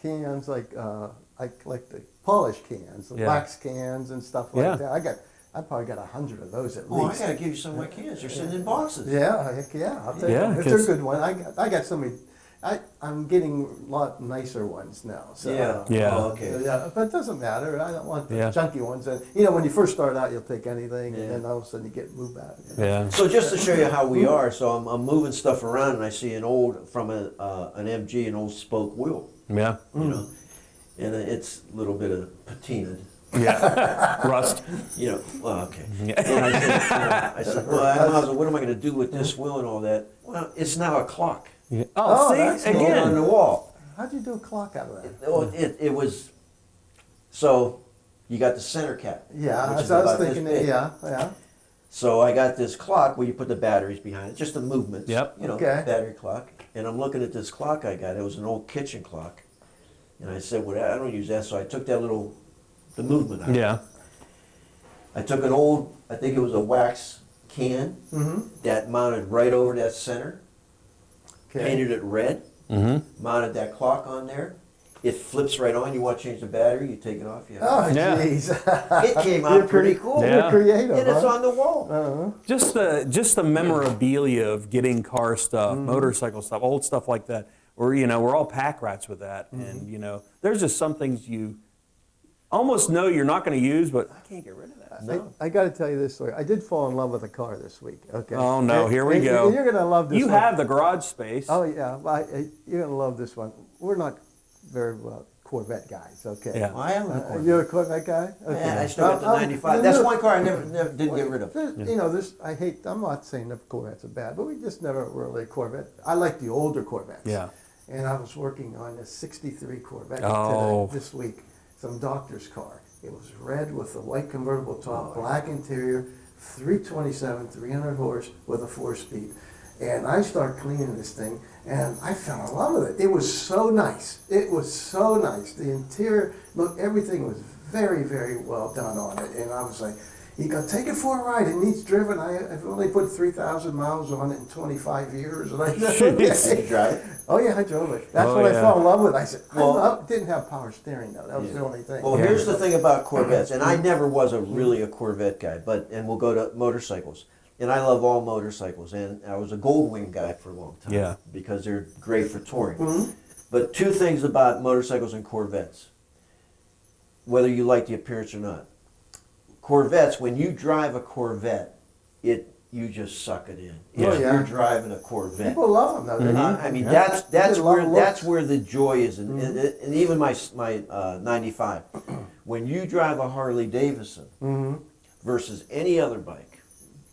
cans, like I collect the polish cans, Yeah. wax cans and stuff like Yeah. that. I probably got 100 of those at Oh, I least. gotta give you some of my cans. They're sitting in boxes. Yeah, heck yeah, I'll take Yeah, them. If they're 'cause- good ones, I got so many. I'm getting a lot nicer ones now. So, Yeah. Yeah. Oh, okay. yeah, but it doesn't matter. I don't want the Yeah. junky ones. And when you first start out, you'll take anything, Yeah. and then all of a sudden you get moved back. You know? Yeah. So just to show you how we are, so I'm moving stuff around and I see an old, from an MG, an old spoke wheel, Yeah. you know, and it's a little bit of patinaed, Yeah. Rust. you know, well, okay. And I said, well, I might as well, what am I gonna do with this wheel and all that? Well, it's now a clock. Yeah. Oh, Oh, that's see, cool. On again. the wall. How'd you do a clock out of that? It was, so you got the center cap. Yeah, which is so I was about this thinking, big. yeah. So I got this clock where you put the batteries behind it, just the movements. Yep. You know, Okay. battery clock. And I'm looking at this clock I got. It was an old kitchen clock. And I said, well, I don't use that. So I took that the movement out. Yeah. I took an old, I think it was a wax can that mounted right over that center, Okay. painted it red, mounted that clock on there. It flips right on. You want to change the battery, you take it off. You have Oh, Yeah. jeez. it came out pretty cool. Yeah. You're creative, And it's huh? on the wall. Just the memorabilia of getting car stuff, motorcycle stuff, old stuff like that. Or we're all pack rats with that, and there's just some things you almost know you're not going to use, but I can't get rid of that. No. I got to tell you this story. I did fall in love with a car this week. Okay. Oh no, And- here we and go. You're gonna love this. You one. have the garage space. Oh yeah, well, you're gonna love this one. We're not very well Corvette guys. Okay. Yeah. Well, I am a Corvette. You're a Corvette guy. Okay. Yeah, I still got the 95. That's one car I never did get rid of. I'm not saying that Corvettes are bad, but we just never really Corvette. I like the older Corvettes. Yeah. And I was working on a '63 Corvette Oh. today, this week, some doctor's car. It was red with a white convertible top, black interior, 327, 300 horse with a 4-speed. And I started cleaning this thing, and I fell in love with it. It was so nice. It was so nice. The interior, look, everything was very, very well done on it. And I was like, you go take it for a ride. It needs driven. I've only put 3,000 miles on it in 25 years. And I said, Did okay. you drive it? Oh yeah, I drove it. That's Oh, what I yeah. fell in love with. I said, Well- I didn't have power steering though. That was the only thing. Well, here's the thing about Corvettes, and I never was really a Corvette guy, and we'll go to motorcycles. And I love all motorcycles, and I was a Goldwing guy for a long time. Yeah. Because they're great for touring. But two things about motorcycles and Corvettes, whether you like the appearance or not. Corvettes, when you drive a Corvette, you just suck it in. Oh, If yeah. you're driving a Corvette. People love them though. They- I mean, Yeah. that's They love where the that's looks. where the joy is, and even my 95. When you drive a Harley Davidson versus any other bike,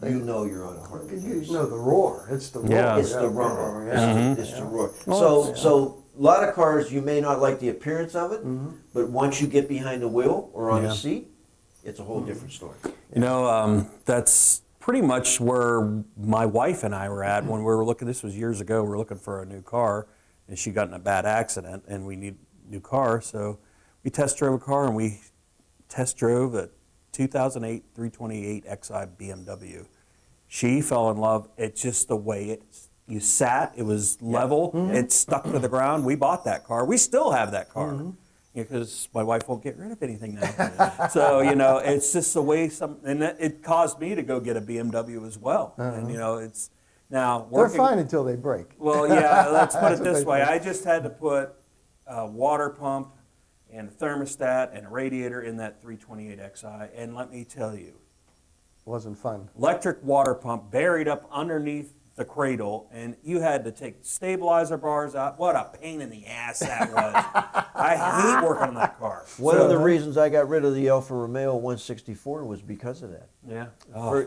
you know you're on a Harley You Davidson. know the roar. It's the roar. Yeah. It's the rumble. Yeah. It's the roar. Oh, So a lot of cars you may not like the appearance of it, but once you get behind the wheel or on Yeah. the seat, it's a whole different story. That's pretty much where my wife and I were at when we were looking. This was years ago. We were looking for a new car, and she got in a bad accident, and we need a new car. So we test drove a car, and we test drove a 2008 328 Xi BMW. She fell in love. It's just the way you sat. It was level. It stuck to the ground. We bought that car. We still have that car. Because my wife won't get rid of anything now. So, it's just the way and it caused me to go get a BMW as well. And, it's now They're working. fine until they break. Well, yeah, let's put it That's what this they way. say. I just had to put a water pump and a thermostat and a radiator in that 328 Xi. And let me tell you, Wasn't fun. electric water pump buried up underneath the cradle, and you had to take stabilizer bars out. What a pain in the ass that was. I hate working on that car. One of the reasons I got rid of the Alfa Romeo 164 was because of that. Yeah.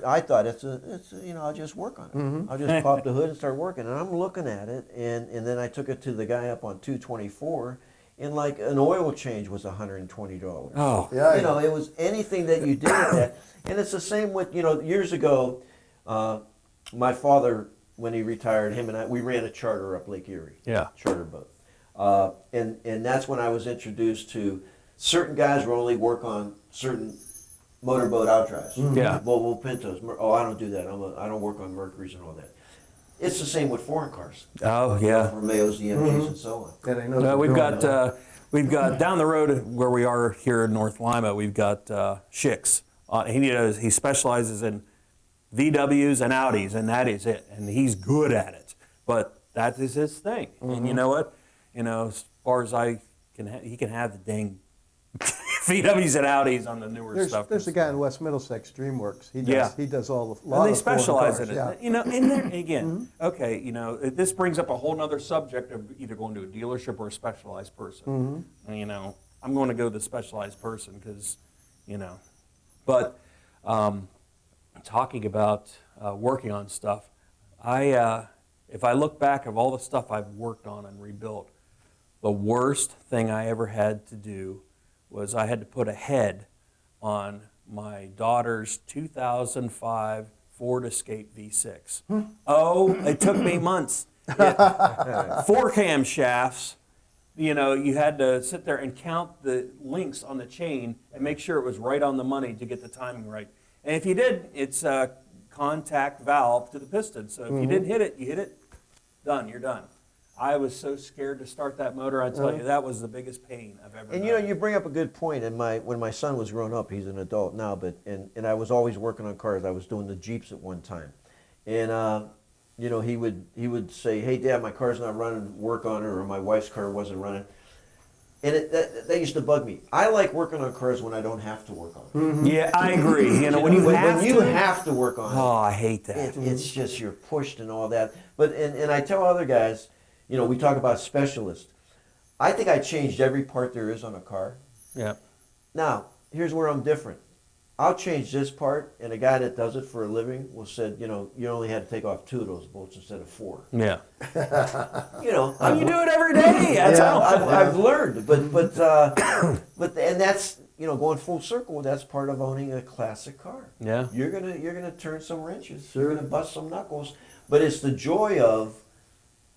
I thought I'll just work on it. I'll just pop the hood and start working. And I'm looking at it, and then I took it to the guy up on 224, and like an oil change was $120. Oh. Yeah. It was anything that you did with that. And it's the same with, years ago, my father, when he retired, him and I, we ran a charter up Lake Erie. Yeah. Charter boat. And that's when I was introduced to certain guys will only work on certain motorboat outdrives. Yeah. Volvo Pintos. I don't do that. I don't work on Mercuries and all that. It's the same with foreign cars. Oh, yeah. Romeos, the MGs, and so on. Yeah, they know what We've they're doing. got We've got down the road where we are here in North Lima. We've got Schicks. He specializes in VWs and Audis, and that is it. And he's good at it. But that is his thing. And you know what? As far as he can have the dang VWs and Audis on the newer stuff. There's a guy in West Middlesex, DreamWorks. He does all the and they specialize in it. Yeah. And there again, okay, this brings up a whole other subject of either going to a dealership or a specialized person. And, I'm going to go the specialized person because, but talking about working on stuff, if I look back of all the stuff I've worked on and rebuilt, the worst thing I ever had to do was I had to put a head on my daughter's 2005 Ford Escape V6. Oh, it took me months. 4 camshafts. You had to sit there and count the links on the chain and make sure it was right on the money to get the timing right. And if you did, it's a contact valve to the piston. So if you didn't hit it, you hit it, done, you're done. I was so scared to start that motor. I tell you, that was the biggest pain I've ever And had. you bring up a good point. And when my son was growing up, he's an adult now, but and I was always working on cars. I was doing the Jeeps at one time, and he would say, "Hey, Dad, my car's not running. Work on it," or my wife's car wasn't running. And that used to bug me. I like working on cars when I don't have to work on it. Yeah, I agree. When you have to work on it. Oh, I hate that. It's just you're pushed and all that. But and I tell other guys, we talk about specialists. I think I changed every part there is on a car. Yeah. Now, here's where I'm different. I'll change this part, and a guy that does it for a living will said, you only had to take off 2 of those bolts instead of 4. Yeah. You do it every day. That's how I've learned, but and that's going full circle. That's part of owning a classic car. Yeah. You're gonna turn some wrenches. You're gonna bust some knuckles, but it's the joy of,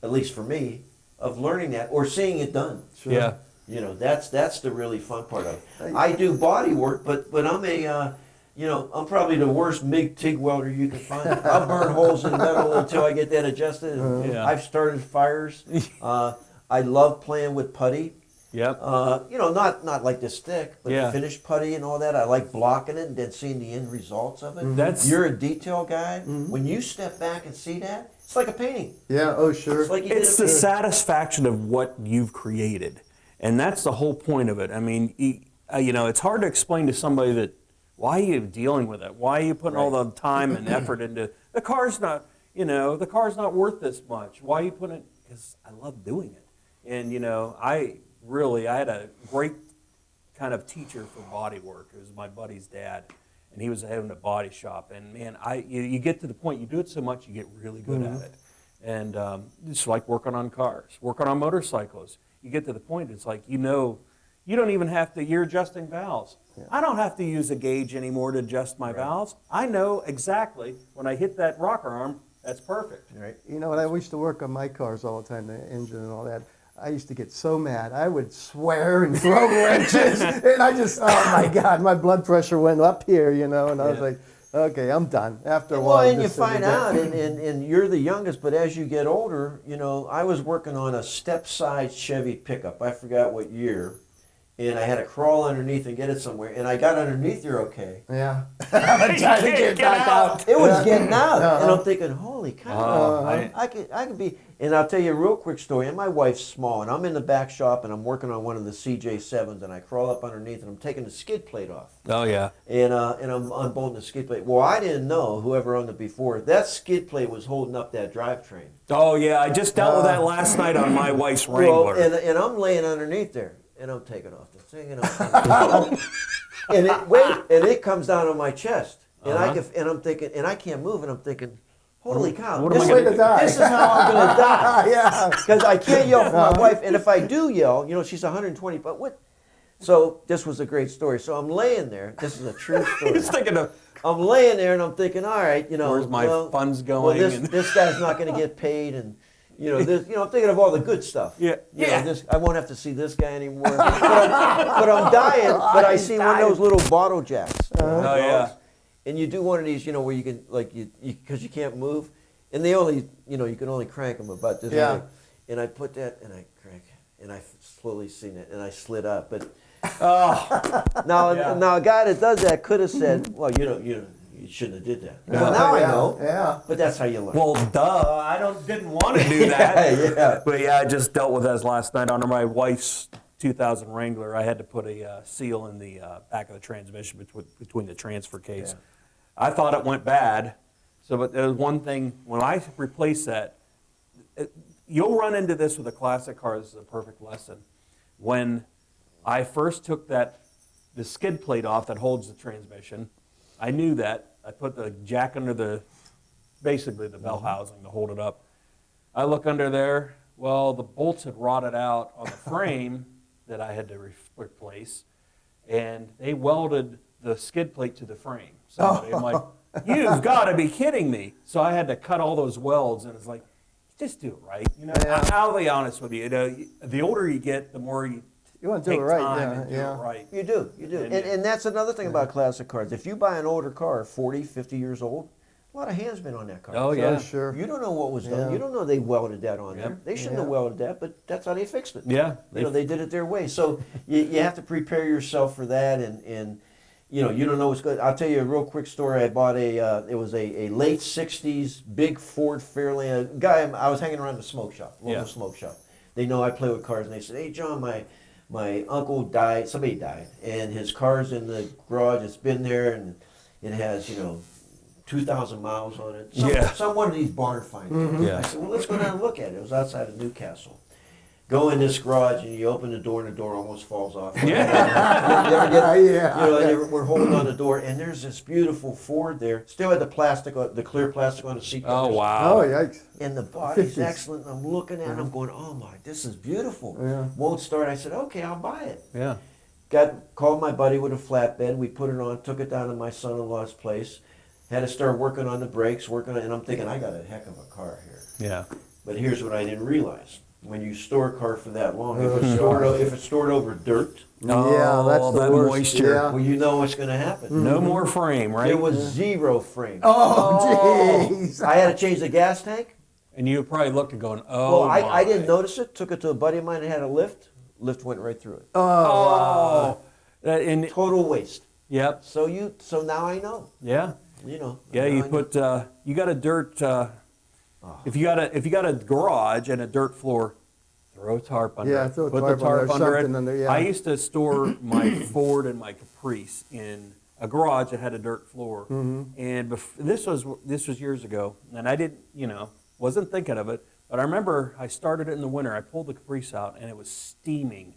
at least for me, of learning that or seeing it done. Sure. Yeah. That's the really fun part of it. I do body work, but I'm I'm probably the worst MIG-TIG welder you can find. I'll burn holes in metal until I get that adjusted. Yeah. I've started fires. I love playing with putty. Yep. Not like the stick, but Yeah. finished putty and all that. I like blocking it and then seeing the end results of it. You're a detail guy. When you step back and see that, it's like a painting. Yeah, oh sure. It's like it's the satisfaction of what you've created. And that's the whole point of it. I mean, it's hard to explain to somebody that, why are you dealing with it? Why are you putting all the time and effort into, the car's not worth this much. Why are you putting it? Because I love doing it. And, I had a great kind of teacher for body work. It was my buddy's dad. And he was having a body shop. And, man, you get to the point, you do it so much, you get really good at it. And it's like working on cars, working on motorcycles. You get to the point, it's like, you don't even have to, you're adjusting valves. Yeah. I don't have to use a gauge anymore to adjust my valves. I know exactly when I hit that rocker arm, that's perfect. Right. When I used to work on my cars all the time, the engine and all that, I used to get so mad. I would swear and throw wrenches, and I just, oh my God, my blood pressure went up here, and I was like, okay, I'm done. After a while. Well, and you find out, and you're the youngest, but as you get older, I was working on a step-side Chevy pickup. I forgot what year. And I had to crawl underneath and get it somewhere. And I got underneath there okay. Yeah. I'm trying to get back out. It was getting out. And I'm thinking, holy cow. I could be. And I'll tell you a real quick story. And my wife's small. And I'm in the back shop. And I'm working on one of the CJ7s. And I crawl up underneath. And I'm taking the skid plate off. Oh, yeah. And I'm unbolting the skid plate. Well, I didn't know, whoever owned it before, that skid plate was holding up that drivetrain. Oh, yeah. I just dealt with that last night on my wife's Wrangler. Well, and I'm laying underneath there. And I'm taking off the thing, and it comes down on my chest, and I'm thinking, and I can't move, and I'm thinking, holy cow, this is how I'm gonna die. Yeah, because I can't yell for my wife, and if I do yell, she's 120. But what? So this was a great story. So I'm laying there. This is a true story. He's thinking of. I'm laying there, and I'm thinking, all right, where's my funds going? Well, this guy's not going to get paid, and. I'm thinking of all the good stuff. Yeah. I won't have to see this guy anymore. but I'm dying. But I see one of those little bottle jacks. Oh yeah. And you do one of these, where you can because you can't move, and they only, you can only crank them about this. Yeah. Way. And I put that and I crank, and I slowly seen it, and I slid up. But Oh, now, Yeah. now a guy that does that could have said, "Well, you shouldn't have did that." Well, now I know. Yeah. But that's how you learn. well, duh. I didn't want to do that. yeah. But yeah, I just dealt with this last night under my wife's 2000 Wrangler. I had to put a seal in the back of the transmission between the transfer case. Yeah. I thought it went bad. So, but there was one thing when I replaced that. You'll run into this with a classic car. This is a perfect lesson. When I first took the skid plate off that holds the transmission, I knew that. I put the jack under basically the bell housing to hold it up. I look under there. Well, the bolts had rotted out on the frame that I had to replace, and they welded the skid plate to the frame. So I'm like, you've got to be kidding me. So I had to cut all those welds, and it's like, just do it right. I'll be honest with you. The older you get, the more you want to take do it right. time Yeah. and do it right. You do. And that's another thing about classic cars. If you buy an older car, 40, 50 years old, a lot of hands been on that car. Oh, yeah. Sure. You don't know what was done. Yeah. You don't know they welded that on there. Yep. They shouldn't have welded that, but that's how they fixed it. Yeah. They did it their way. So you have to prepare yourself for that, and you don't know what's good. I'll tell you a real quick story. I bought it was a late '60s big Ford Fairlane. A guy, I was hanging around the smoke shop, local smoke shop. They know I play with cars, and they said, "Hey, John, my uncle died. Somebody died, and his car's in the garage. It's been there, and it has 2,000 miles on it. Some one of these barn finds. Yeah. I said, well, let's go down and look at it. It was outside of Newcastle. Go in this garage, and you open the door, and the door almost falls off. We're holding on the door, and there's this beautiful Ford there. Still had the clear plastic on the seat. Oh, wow. Oh, yikes. And the body's 50s. excellent. And I'm looking at it, I'm going, oh my, this is beautiful. Yeah. Won't start. I said, okay, I'll buy it. Yeah. Called my buddy with a flatbed. We put it on, took it down to my son-in-law's place. Had to start working on the brakes, and I'm thinking, I got a heck of a car here. Yeah. But here's what I didn't realize. When you store a car for that long, if it's stored over dirt, Yeah, that's the that worst. moisture. Yeah. well, you know what's going to happen. No more frame, right? There was zero frame. Oh, jeez. I had to change the gas tank. And you probably looked and going, oh, Well, I my. didn't notice it. Took it to a buddy of mine that had a lift. Lift went right through it. Oh. And Total waste. yep. So now I know. Yeah. Now Yeah. I You know. put you got a dirt. If you got a garage and a dirt floor, throw a tarp under Yeah, it. throw a Put tarp the tarp under, under it. something under, yeah. I used to store my Ford and my Caprice in a garage that had a dirt floor, and this was years ago, and I didn't wasn't thinking of it, but I remember I started it in the winter. I pulled the Caprice out, and it was steaming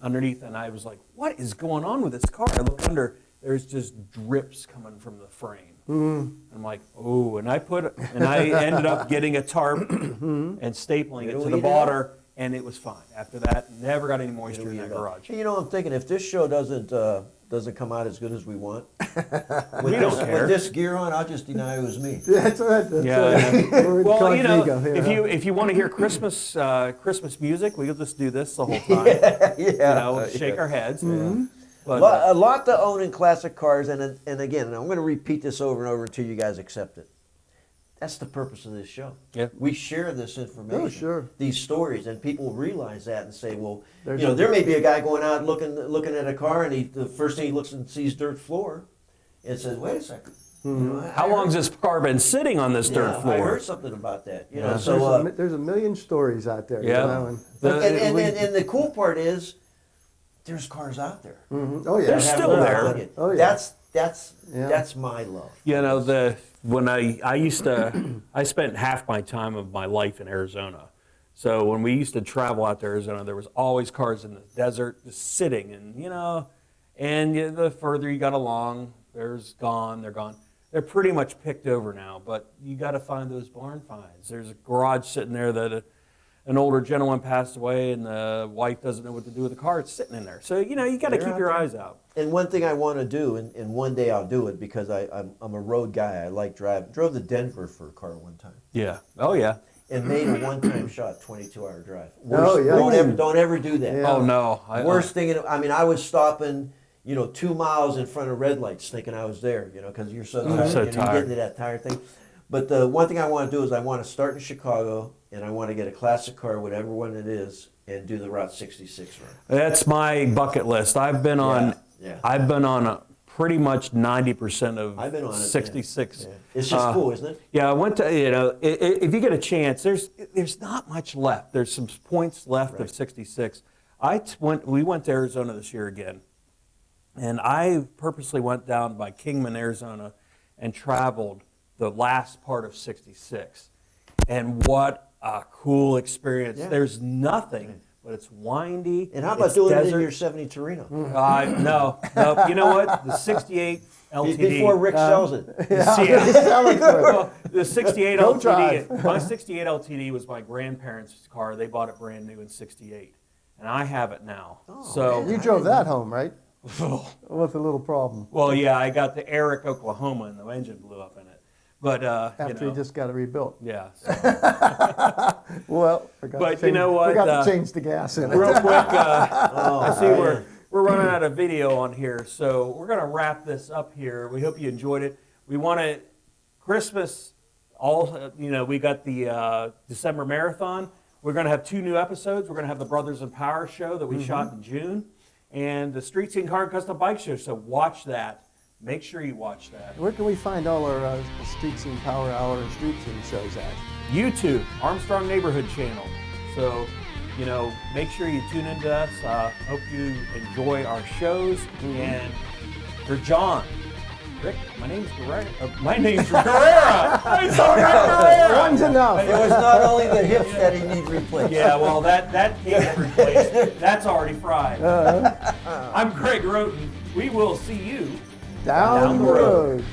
underneath, and I was like, "What is going on with this car?" I look under. There's just drips coming from the frame. I'm like, oh, and I ended up getting a tarp and stapling it to the bottom, and it was fine. After that, never got any moisture in that garage. Hey, I'm thinking if this show doesn't come out as good as we want, We don't care. with this gear on, I'll just deny it was me. That's right. That's Yeah. right. We're Well, incognito, if you want to hear Christmas music, we'll just do this the whole time. Shake our heads. But, A lot to own in classic cars, and again, I'm going to repeat this over and over until you guys accept it. That's the purpose of this show. Yeah. We share this information, Oh, sure. these stories, and people realize that and say, well, There's there may be a guy going out looking at a car, and the first thing he looks and sees dirt floor, and says, wait a second. how long has this car been sitting on this dirt I floor? heard something about that. there's a million stories out there. Yeah. And, And the cool part is, there's cars out there. oh, yeah. They're still there. Oh, yeah. That's my love. When I spent half my time of my life in Arizona. So when we used to travel out to Arizona, there was always cars in the desert just sitting, and the further you got along, they're gone. They're pretty much picked over now, but you got to find those barn finds. There's a garage sitting there that an older gentleman passed away, and the wife doesn't know what to do with the car. It's sitting in there. So, you got to keep your eyes out. And one thing I want to do, and one day I'll do it because I'm a road guy. I like driving. Drove to Denver for a car one time Yeah. Oh, yeah. and made a one-time shot 22-hour drive. Oh, yeah. Don't ever do that. Yeah. Oh, no. Worst thing. I was stopping, 2 miles in front of red lights, thinking I was there, because you're so tired. so You get tired. into that tired thing. But the one thing I want to do is I want to start in Chicago, and I want to get a classic car, whatever one it is, and do the Route 66 run. That's my bucket list. I've been on. Yeah. I've been on pretty much 90% of I've been on it, 66. Yeah. It's just cool, isn't it? Yeah, I went to, if you get a chance, there's not much left. There's some points left of 66. We went to Arizona this year again, and I purposely went down by Kingman, Arizona, and traveled the last part of 66. And what a cool experience. Yeah. There's nothing, but it's windy. And how about it's doing it desert. in your 70 Torino? No. You know what? The 68 LTD. Before Rick sells it. Well, the 68 Go LTD. drive. My 68 LTD was my grandparents' car. They bought it brand new in 68. And I have it now. So, You drove that home, right? With a little problem. well, yeah, I got to Eric, Oklahoma, and the engine blew up in it. But, After you just got it rebuilt. yeah. So. Well, forgot But to you change, know what, forgot to change the gas in it. Real quick, I see we're running out of video on here, so we're going to wrap this up here. We hope you enjoyed it. We want to Christmas. We got the December marathon. We're going to have 2 new episodes. We're going to have the Brothers in Power show that we shot in June, and the Street Scene Car and Custom Bike show. So watch that. Make sure you watch that. Where can we find all our Street Scene Power Hour and Street Scene shows at? YouTube, Armstrong Neighborhood Channel. So, make sure you tune into us. Hope you enjoy our shows. And for John, Rick, my name's Guerrera. I'm sorry, Guerrera. One's enough. It was not only the hips that he needs replaced. Yeah, well, that can't get replaced. That's already fried. I'm Greg Roten. We will see you Down the road.